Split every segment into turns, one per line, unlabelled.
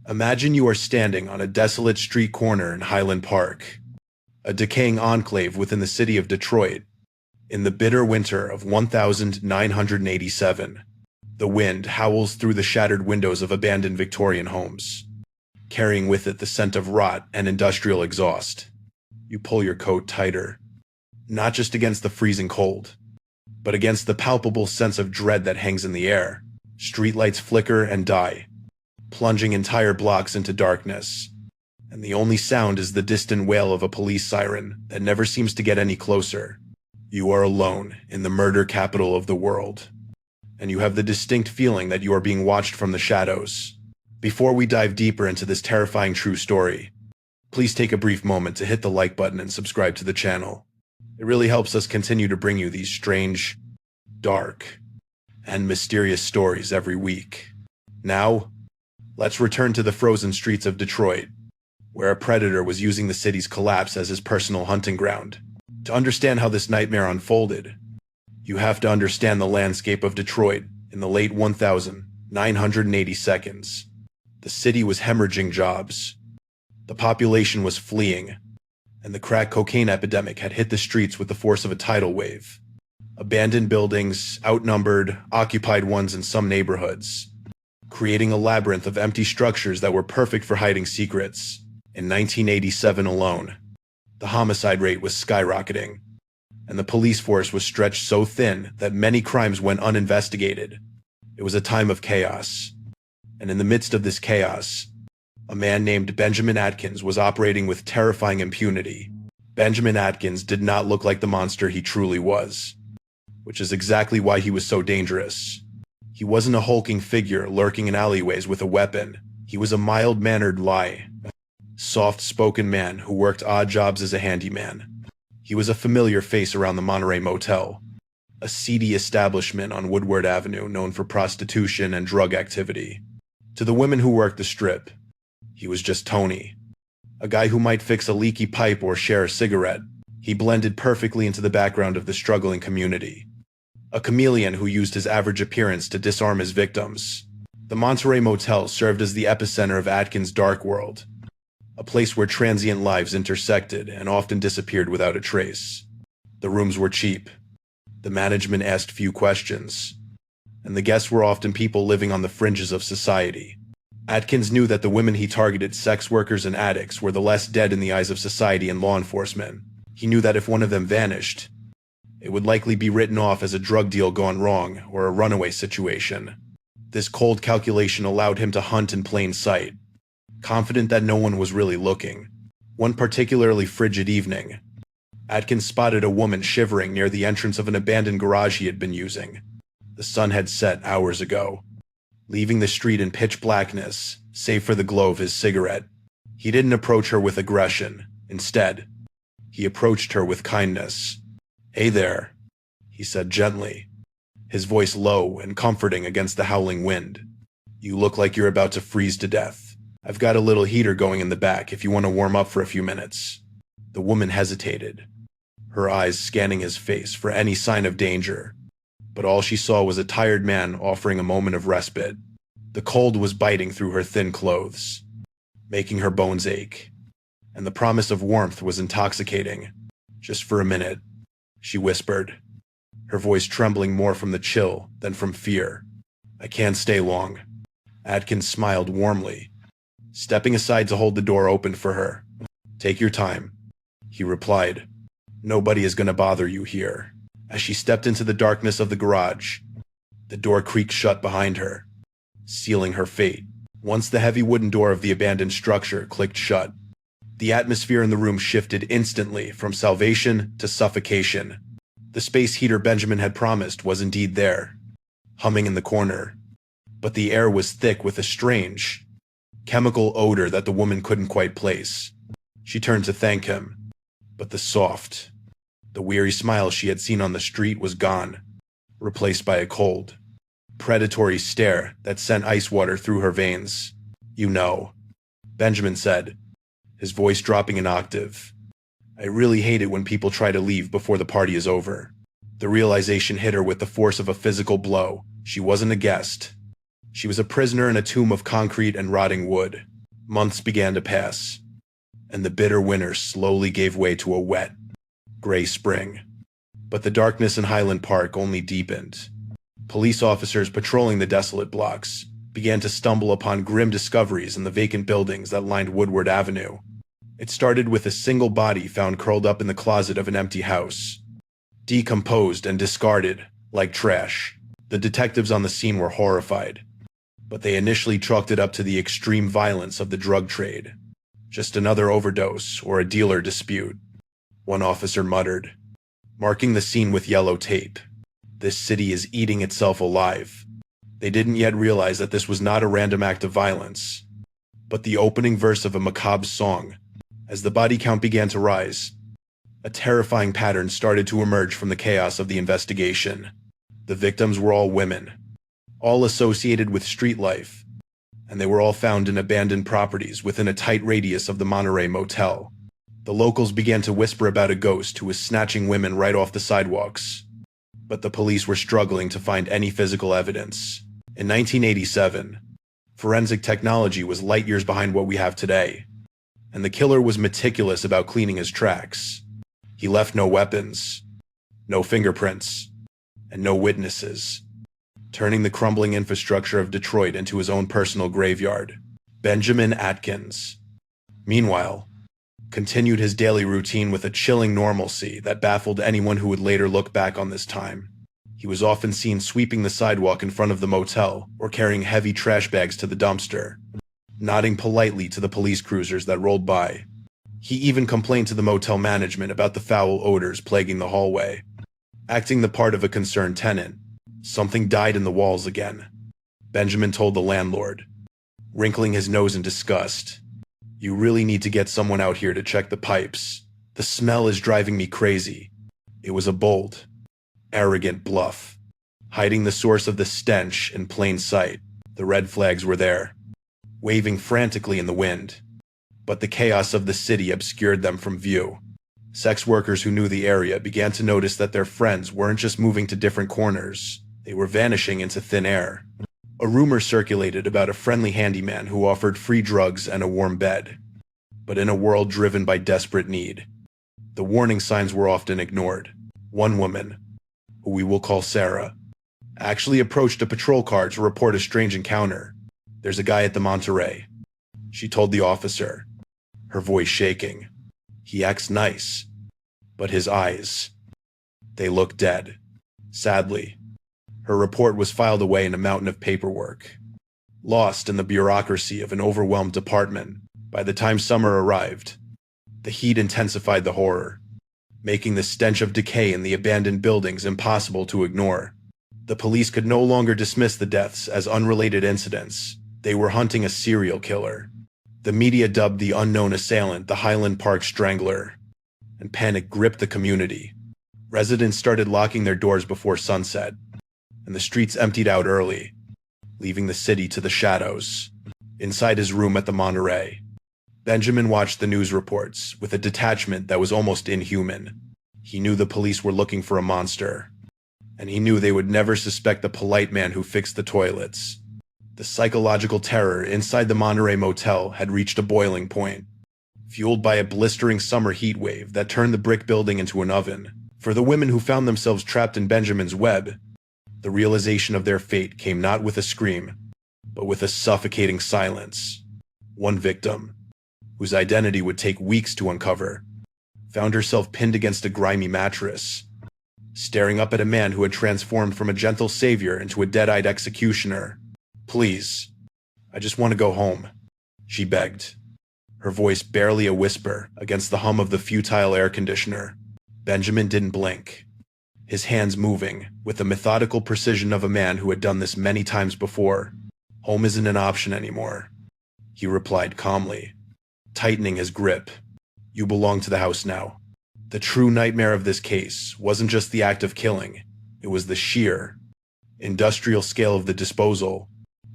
Imagine you are standing on a desolate street corner in Highland Park, a decaying enclave within the city of Detroit, in the bitter winter of 1987. The wind howls through the shattered windows of abandoned Victorian homes, carrying with it the scent of rot and industrial exhaust. You pull your coat tighter, not just against the freezing cold, but against the palpable sense of dread that hangs in the air. Streetlights flicker and die, plunging entire blocks into darkness, and the only sound is the distant wail of a police siren that never seems to get any closer. You are alone in the murder capital of the world, and you have the distinct feeling that you are being watched from the shadows. Before we dive deeper into this terrifying true story, please take a brief moment to hit the like button and subscribe to the channel. It really helps us continue to bring you these strange, dark, and mysterious stories every week. Now, let's return to the frozen streets of Detroit, where a predator was using the city's collapse as his personal hunting ground. To understand how this nightmare unfolded, you have to understand the landscape of Detroit in the late 1980s. The city was hemorrhaging jobs, the population was fleeing, and the crack cocaine epidemic had hit the streets with the force of a tidal wave. Abandoned buildings, outnumbered, occupied ones in some neighborhoods, creating a labyrinth of empty structures that were perfect for hiding secrets. In 1987 alone, the homicide rate was skyrocketing, and the police force was stretched so thin that many crimes went uninvestigated. It was a time of chaos, and in the midst of this chaos, a man named Benjamin Atkins was operating with terrifying impunity. Benjamin Atkins did not look like the monster he truly was, which is exactly why he was so dangerous. He wasn't a hulking figure lurking in alleyways with a weapon. He was a mild-mannered soft-spoken man who worked odd jobs as a handyman. He was a familiar face around the Monterey Motel, a seedy establishment on Woodward Avenue known for prostitution and drug activity. To the women who worked the strip, he was just Tony, a guy who might fix a leaky pipe or share a cigarette. He blended perfectly into the background of the struggling community, a chameleon who used his average appearance to disarm his victims. The Monterey Motel served as the epicenter of Atkins' dark world, a place where transient lives intersected and often disappeared without a trace. The rooms were cheap, the management asked few questions, and the guests were often people living on the fringes of society. Atkins knew that the women he targeted, sex workers and addicts, were the less dead in the eyes of society and law enforcement. He knew that if one of them vanished, it would likely be written off as a drug deal gone wrong or a runaway situation. This cold calculation allowed him to hunt in plain sight, confident that no one was really looking. One particularly frigid evening, Atkins spotted a woman shivering near the entrance of an abandoned garage he had been using. The sun had set hours ago, leaving the street in pitch blackness, save for the glow of his cigarette. He didn't approach her with aggression. Instead, he approached her with kindness. "Hey there," he said gently, his voice low and comforting against the howling wind. "You look like you're about to freeze to death. I've got a little heater going in the back if you want to warm up for a few minutes." The woman hesitated, her eyes scanning his face for any sign of danger, but all she saw was a tired man offering a moment of respite. The cold was biting through her thin clothes, making her bones ache, and the promise of warmth was intoxicating. "Just for a minute," she whispered, her voice trembling more from the chill than from fear. "I can't stay long." Atkins smiled warmly, stepping aside to hold the door open for her. "Take your time," he replied. "Nobody is going to bother you here." As she stepped into the darkness of the garage, the door creaked shut behind her, sealing her fate. Once the heavy wooden door of the abandoned structure clicked shut, the atmosphere in the room shifted instantly from salvation to suffocation. The space heater Benjamin had promised was indeed there, humming in the corner, but the air was thick with a strange, chemical odor that the woman couldn't quite place. She turned to thank him, but the weary smile she had seen on the street was gone, replaced by a cold, predatory stare that sent ice water through her veins. "You know," Benjamin said, his voice dropping an octave, "I really hate it when people try to leave before the party is over." The realization hit her with the force of a physical blow. She wasn't a guest. She was a prisoner in a tomb of concrete and rotting wood. Months began to pass, and the bitter winter slowly gave way to a wet, gray spring. But the darkness in Highland Park only deepened. Police officers patrolling the desolate blocks began to stumble upon grim discoveries in the vacant buildings that lined Woodward Avenue. It started with a single body found curled up in the closet of an empty house, decomposed and discarded like trash. The detectives on the scene were horrified, but they initially chalked it up to the extreme violence of the drug trade. Just another overdose or a dealer dispute, one officer muttered, marking the scene with yellow tape. This city is eating itself alive. They didn't yet realize that this was not a random act of violence, but the opening verse of a macabre song. As the body count began to rise, a terrifying pattern started to emerge from the chaos of the investigation. The victims were all women, all associated with street life, and they were all found in abandoned properties within a tight radius of the Monterey Motel. The locals began to whisper about a ghost who was snatching women right off the sidewalks, but the police were struggling to find any physical evidence. In 1987, forensic technology was light years behind what we have today, and the killer was meticulous about cleaning his tracks. He left no weapons, no fingerprints, and no witnesses, turning the crumbling infrastructure of Detroit into his own personal graveyard. Benjamin Atkins, meanwhile, continued his daily routine with a chilling normalcy that baffled anyone who would later look back on this time. He was often seen sweeping the sidewalk in front of the motel or carrying heavy trash bags to the dumpster, nodding politely to the police cruisers that rolled by. He even complained to the motel management about the foul odors plaguing the hallway. Acting the part of a concerned tenant, something died in the walls again, Benjamin told the landlord, wrinkling his nose in disgust. You really need to get someone out here to check the pipes. The smell is driving me crazy. It was a bold, arrogant bluff, hiding the source of the stench in plain sight. The red flags were there, waving frantically in the wind, but the chaos of the city obscured them from view. Sex workers who knew the area began to notice that their friends weren't just moving to different corners, they were vanishing into thin air. A rumor circulated about a friendly handyman who offered free drugs and a warm bed. But in a world driven by desperate need, the warning signs were often ignored. One woman, who we will call Sarah, actually approached a patrol car to report a strange encounter. There's a guy at the Monterey, she told the officer, her voice shaking. He acts nice, but his eyes, they look dead. Sadly, her report was filed away in a mountain of paperwork, lost in the bureaucracy of an overwhelmed department. By the time summer arrived, the heat intensified the horror, making the stench of decay in the abandoned buildings impossible to ignore. The police could no longer dismiss the deaths as unrelated incidents. They were hunting a serial killer. The media dubbed the unknown assailant the Highland Park Strangler, and panic gripped the community. Residents started locking their doors before sunset, and the streets emptied out early, leaving the city to the shadows. Inside his room at the Monterey, Benjamin watched the news reports with a detachment that was almost inhuman. He knew the police were looking for a monster, and he knew they would never suspect the polite man who fixed the toilets. The psychological terror inside the Monterey Motel had reached a boiling point, fueled by a blistering summer heat wave that turned the brick building into an oven. For the women who found themselves trapped in Benjamin's web, the realization of their fate came not with a scream, but with a suffocating silence. One victim, whose identity would take weeks to uncover, found herself pinned against a grimy mattress, staring up at a man who had transformed from a gentle savior into a dead-eyed executioner. Please, I just want to go home, she begged, her voice barely a whisper against the hum of the futile air conditioner. Benjamin didn't blink, his hands moving with the methodical precision of a man who had done this many times before. Home isn't an option anymore, he replied calmly, tightening his grip. You belong to the house now. The true nightmare of this case wasn't just the act of killing, it was the sheer, industrial scale of the disposal.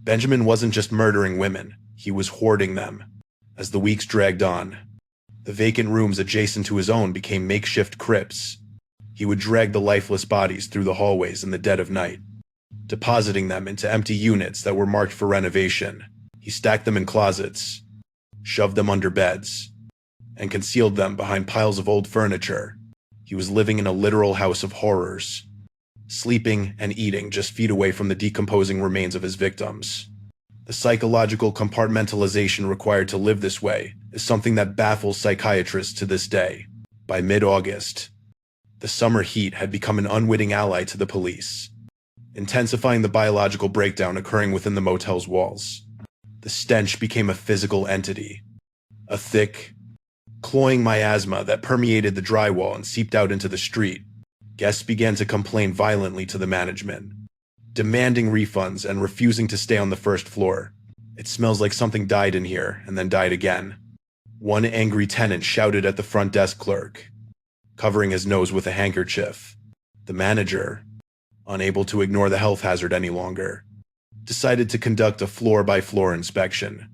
Benjamin wasn't just murdering women, he was hoarding them. As the weeks dragged on, the vacant rooms adjacent to his own became makeshift crypts. He would drag the lifeless bodies through the hallways in the dead of night, depositing them into empty units that were marked for renovation. He stacked them in closets, shoved them under beds, and concealed them behind piles of old furniture. He was living in a literal house of horrors, sleeping and eating just feet away from the decomposing remains of his victims. The psychological compartmentalization required to live this way is something that baffles psychiatrists to this day. By mid-August, the summer heat had become an unwitting ally to the police, intensifying the biological breakdown occurring within the motel's walls. The stench became a physical entity, a thick, cloying miasma that permeated the drywall and seeped out into the street. Guests began to complain violently to the management, demanding refunds and refusing to stay on the first floor. "It smells like something died in here and then died again," one angry tenant shouted at the front desk clerk, covering his nose with a handkerchief. The manager, unable to ignore the health hazard any longer, decided to conduct a floor-by-floor inspection,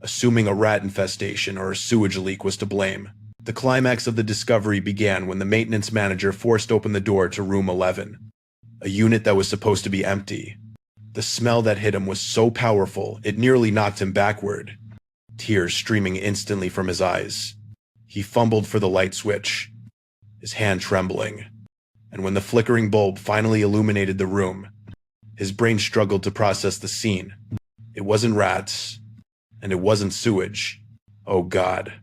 assuming a rat infestation or a sewage leak was to blame. The climax of the discovery began when the maintenance manager forced open the door to room 11, a unit that was supposed to be empty. The smell that hit him was so powerful it nearly knocked him backward, tears streaming instantly from his eyes. He fumbled for the light switch, his hand trembling, and when the flickering bulb finally illuminated the room, his brain struggled to process the scene. It wasn't rats, and it wasn't sewage. Oh God.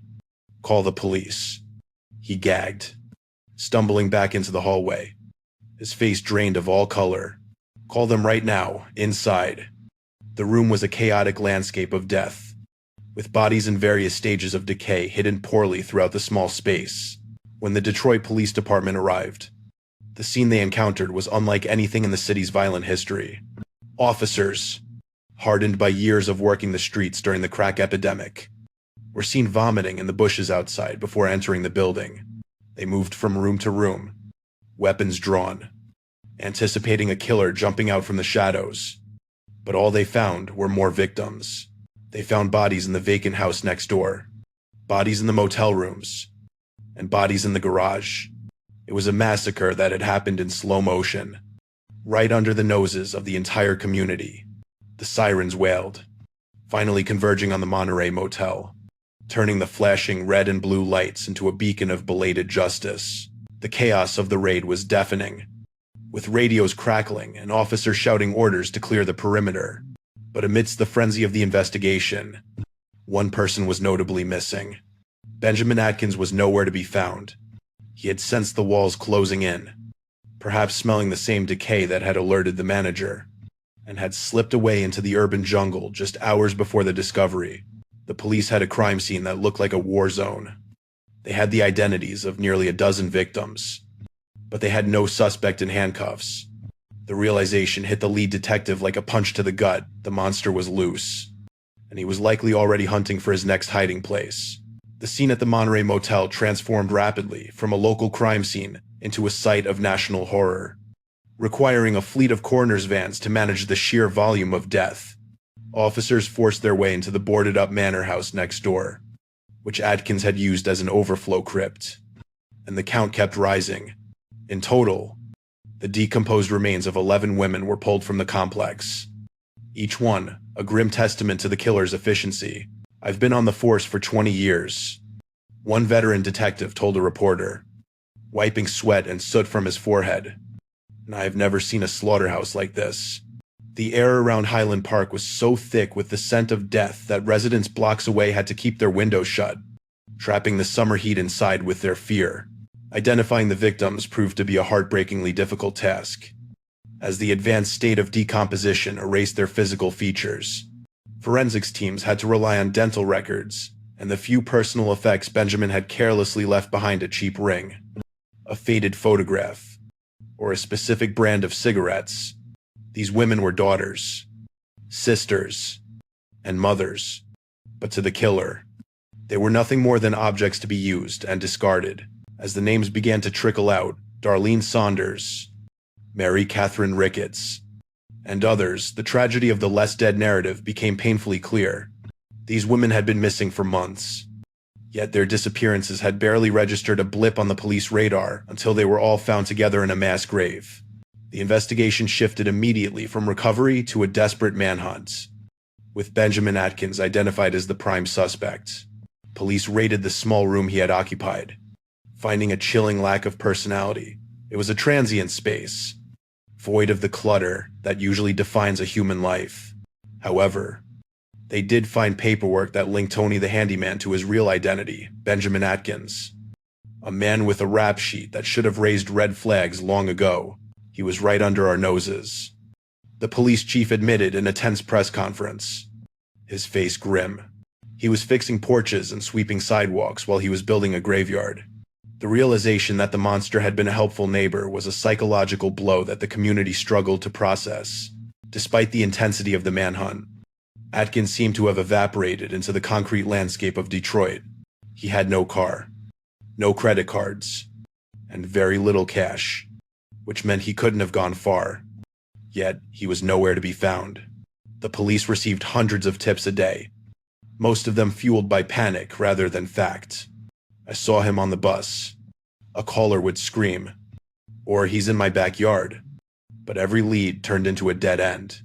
Call the police. He gagged, stumbling back into the hallway, his face drained of all color. Call them right now, inside. The room was a chaotic landscape of death, with bodies in various stages of decay hidden poorly throughout the small space. When the Detroit Police Department arrived, the scene they encountered was unlike anything in the city's violent history. Officers, hardened by years of working the streets during the crack epidemic, were seen vomiting in the bushes outside before entering the building. They moved from room to room, weapons drawn, anticipating a killer jumping out from the shadows. But all they found were more victims. They found bodies in the vacant house next door, bodies in the motel rooms, and bodies in the garage. It was a massacre that had happened in slow motion, right under the noses of the entire community. The sirens wailed, finally converging on the Monterey Motel, turning the flashing red and blue lights into a beacon of belated justice. The chaos of the raid was deafening, with radios crackling and officers shouting orders to clear the perimeter. But amidst the frenzy of the investigation, one person was notably missing. Benjamin Atkins was nowhere to be found. He had sensed the walls closing in, perhaps smelling the same decay that had alerted the manager, and had slipped away into the urban jungle just hours before the discovery. The police had a crime scene that looked like a war zone. They had the identities of nearly a dozen victims, but they had no suspect in handcuffs. The realization hit the lead detective like a punch to the gut. The monster was loose, and he was likely already hunting for his next hiding place. The scene at the Monterey Motel transformed rapidly from a local crime scene into a site of national horror, requiring a fleet of coroner's vans to manage the sheer volume of death. Officers forced their way into the boarded-up manor house next door, which Atkins had used as an overflow crypt, and the count kept rising. In total, the decomposed remains of 11 women were pulled from the complex, each one a grim testament to the killer's efficiency. "I've been on the force for 20 years, one veteran detective told a reporter, wiping sweat and soot from his forehead, "and I have never seen a slaughterhouse like this." The air around Highland Park was so thick with the scent of death that residents blocks away had to keep their windows shut, trapping the summer heat inside with their fear. Identifying the victims proved to be a heartbreakingly difficult task, as the advanced state of decomposition erased their physical features. Forensics teams had to rely on dental records and the few personal effects Benjamin had carelessly left behind: a cheap ring, a faded photograph, or a specific brand of cigarettes. These women were daughters, sisters, and mothers, but to the killer, they were nothing more than objects to be used and discarded. As the names began to trickle out, Darlene Saunders, Mary Catherine Ricketts, and others, the tragedy of the less dead narrative became painfully clear. These women had been missing for months, yet their disappearances had barely registered a blip on the police radar until they were all found together in a mass grave. The investigation shifted immediately from recovery to a desperate manhunt, with Benjamin Atkins identified as the prime suspect. Police raided the small room he had occupied, finding a chilling lack of personality. It was a transient space, void of the clutter that usually defines a human life. However, they did find paperwork that linked Tony the handyman to his real identity, Benjamin Atkins. A man with a rap sheet that should have raised red flags long ago. He was right under our noses. The police chief admitted in a tense press conference, his face grim. He was fixing porches and sweeping sidewalks while he was building a graveyard. The realization that the monster had been a helpful neighbor was a psychological blow that the community struggled to process. Despite the intensity of the manhunt, Atkins seemed to have evaporated into the concrete landscape of Detroit. He had no car, no credit cards, and very little cash, which meant he couldn't have gone far. Yet, he was nowhere to be found. The police received hundreds of tips a day, most of them fueled by panic rather than fact. I saw him on the bus. A caller would scream, or he's in my backyard. But every lead turned into a dead end.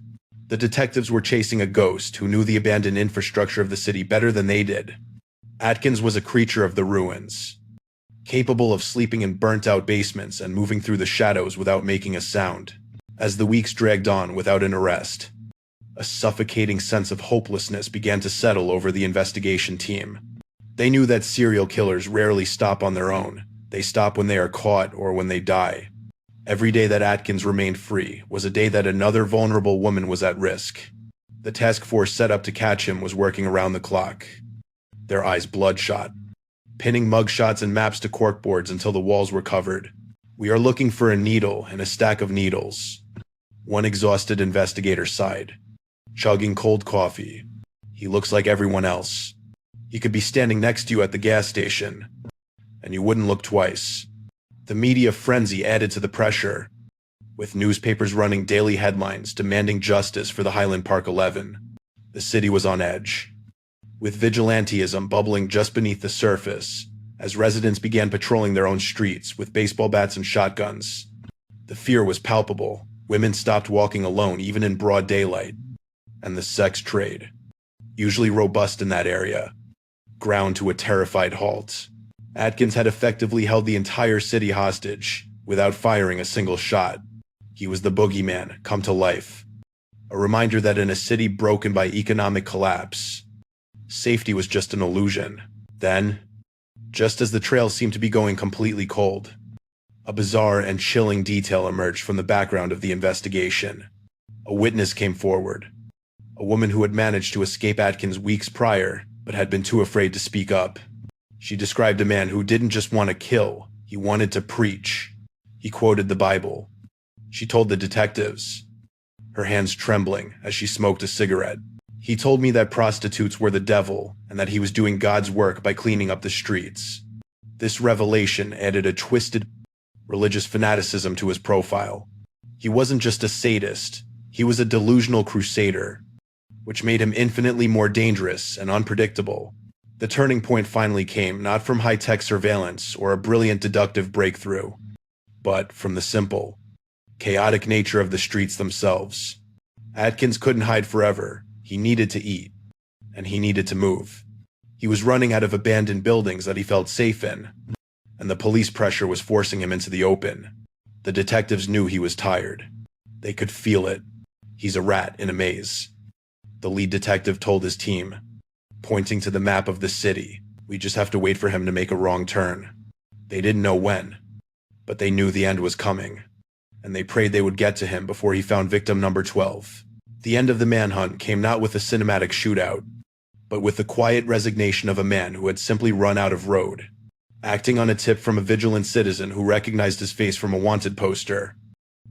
The detectives were chasing a ghost who knew the abandoned infrastructure of the city better than they did. Atkins was a creature of the ruins, capable of sleeping in burnt-out basements and moving through the shadows without making a sound. As the weeks dragged on without an arrest, a suffocating sense of hopelessness began to settle over the investigation team. They knew that serial killers rarely stop on their own. They stop when they are caught or when they die. Every day that Atkins remained free was a day that another vulnerable woman was at risk. The task force set up to catch him was working around the clock, their eyes bloodshot, pinning mugshots and maps to corkboards until the walls were covered. We are looking for a needle and a stack of needles. One exhausted investigator sighed, chugging cold coffee. He looks like everyone else. He could be standing next to you at the gas station, and you wouldn't look twice. The media frenzy added to the pressure, with newspapers running daily headlines demanding justice for the Highland Park 11. The city was on edge, with vigilantism bubbling just beneath the surface as residents began patrolling their own streets with baseball bats and shotguns. The fear was palpable. Women stopped walking alone even in broad daylight, and the sex trade, usually robust in that area, ground to a terrified halt. Atkins had effectively held the entire city hostage without firing a single shot. He was the boogeyman come to life, a reminder that in a city broken by economic collapse, safety was just an illusion. Then, just as the trail seemed to be going completely cold, a bizarre and chilling detail emerged from the background of the investigation. A witness came forward, a woman who had managed to escape Atkins weeks prior but had been too afraid to speak up. She described a man who didn't just want to kill, he wanted to preach. He quoted the Bible. She told the detectives, her hands trembling as she smoked a cigarette. He told me that prostitutes were the devil and that he was doing God's work by cleaning up the streets. This revelation added a twisted religious fanaticism to his profile. He wasn't just a sadist, he was a delusional crusader, which made him infinitely more dangerous and unpredictable. The turning point finally came not from high-tech surveillance or a brilliant deductive breakthrough, but from the simple, chaotic nature of the streets themselves. Atkins couldn't hide forever. He needed to eat, and he needed to move. He was running out of abandoned buildings that he felt safe in, and the police pressure was forcing him into the open. The detectives knew he was tired. They could feel it. He's a rat in a maze, the lead detective told his team, pointing to the map of the city. We just have to wait for him to make a wrong turn. They didn't know when, but they knew the end was coming, and they prayed they would get to him before he found victim number 12. The end of the manhunt came not with a cinematic shootout, but with the quiet resignation of a man who had simply run out of road. Acting on a tip from a vigilant citizen who recognized his face from a wanted poster,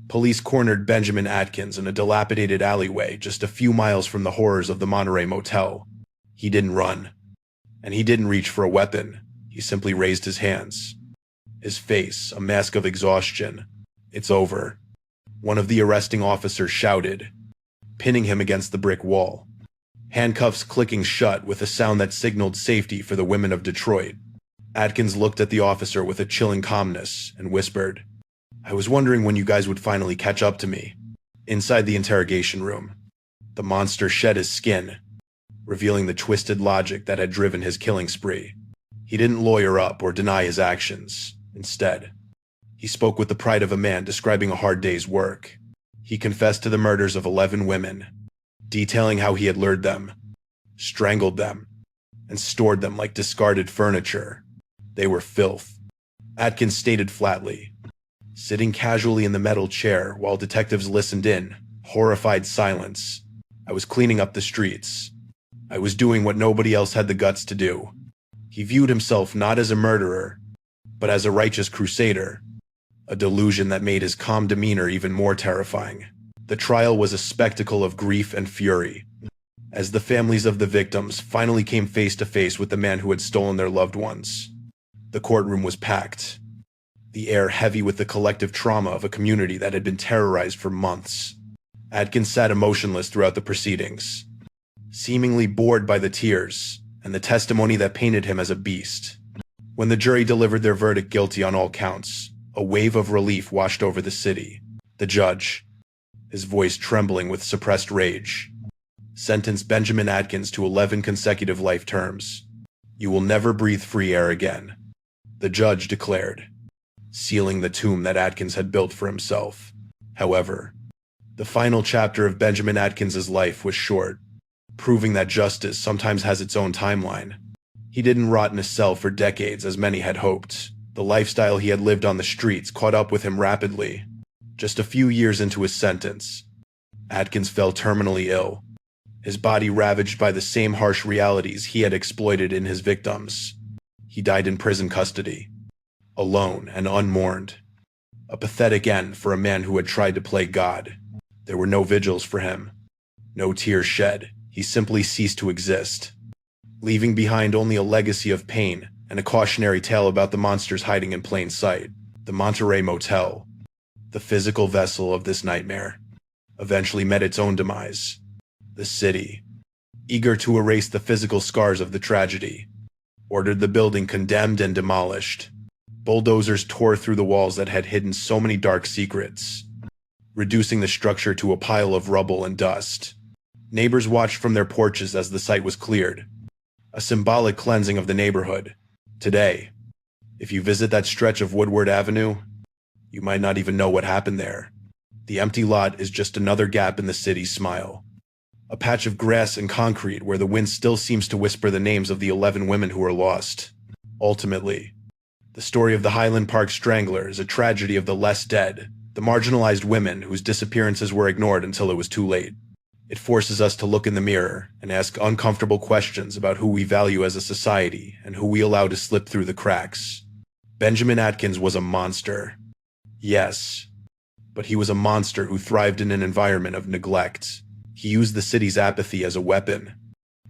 police cornered Benjamin Atkins in a dilapidated alleyway just a few miles from the horrors of the Monterey Motel. He didn't run, and he didn't reach for a weapon. He simply raised his hands, his face a mask of exhaustion. It's over, one of the arresting officers shouted, pinning him against the brick wall, handcuffs clicking shut with a sound that signaled safety for the women of Detroit. Atkins looked at the officer with a chilling calmness and whispered, "I was wondering when you guys would finally catch up to me." Inside the interrogation room, the monster shed his skin, revealing the twisted logic that had driven his killing spree. He didn't lawyer up or deny his actions. Instead, he spoke with the pride of a man describing a hard day's work. He confessed to the murders of 11 women, detailing how he had lured them, strangled them, and stored them like discarded furniture. They were filth. Atkins stated flatly, sitting casually in the metal chair while detectives listened in, horrified silence. I was cleaning up the streets. I was doing what nobody else had the guts to do. He viewed himself not as a murderer, but as a righteous crusader, a delusion that made his calm demeanor even more terrifying. The trial was a spectacle of grief and fury, as the families of the victims finally came face to face with the man who had stolen their loved ones. The courtroom was packed, the air heavy with the collective trauma of a community that had been terrorized for months. Atkins sat emotionless throughout the proceedings, seemingly bored by the tears and the testimony that painted him as a beast. When the jury delivered their verdict guilty on all counts, a wave of relief washed over the city. The judge, his voice trembling with suppressed rage, sentenced Benjamin Atkins to 11 consecutive life terms. You will never breathe free air again, the judge declared, sealing the tomb that Atkins had built for himself. However, the final chapter of Benjamin Atkins's life was short, proving that justice sometimes has its own timeline. He didn't rot in a cell for decades as many had hoped. The lifestyle he had lived on the streets caught up with him rapidly. Just a few years into his sentence, Atkins fell terminally ill, his body ravaged by the same harsh realities he had exploited in his victims. He died in prison custody, alone and unmourned. A pathetic end for a man who had tried to play God. There were no vigils for him, no tears shed. He simply ceased to exist, leaving behind only a legacy of pain and a cautionary tale about the monsters hiding in plain sight. The Monterey Motel, the physical vessel of this nightmare, eventually met its own demise. The city, eager to erase the physical scars of the tragedy, ordered the building condemned and demolished. Bulldozers tore through the walls that had hidden so many dark secrets, reducing the structure to a pile of rubble and dust. Neighbors watched from their porches as the site was cleared, a symbolic cleansing of the neighborhood. Today, if you visit that stretch of Woodward Avenue, you might not even know what happened there. The empty lot is just another gap in the city's smile, a patch of grass and concrete where the wind still seems to whisper the names of the 11 women who were lost. Ultimately, the story of the Highland Park Strangler is a tragedy of the less dead, the marginalized women whose disappearances were ignored until it was too late. It forces us to look in the mirror and ask uncomfortable questions about who we value as a society and who we allow to slip through the cracks. Benjamin Atkins was a monster. Yes, but he was a monster who thrived in an environment of neglect. He used the city's apathy as a weapon,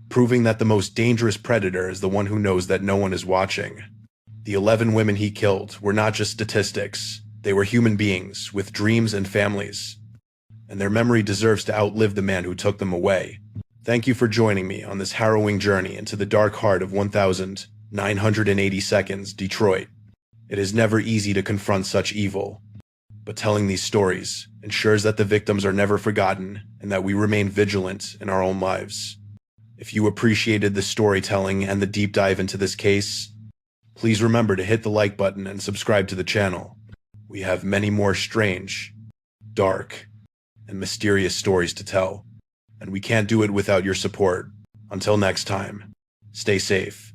proving that the most dangerous predator is the one who knows that no one is watching. The 11 women he killed were not just statistics. They were human beings with dreams and families, and their memory deserves to outlive the man who took them away. Thank you for joining me on this harrowing journey into the dark heart of 1982nd Detroit. It is never easy to confront such evil, but telling these stories ensures that the victims are never forgotten and that we remain vigilant in our own lives. If you appreciated the storytelling and the deep dive into this case, please remember to hit the like button and subscribe to the channel. We have many more strange, dark, and mysterious stories to tell, and we can't do it without your support. Until next time, stay safe,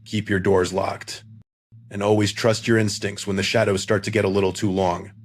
keep your doors locked, and always trust your instincts when the shadows start to get a little too long.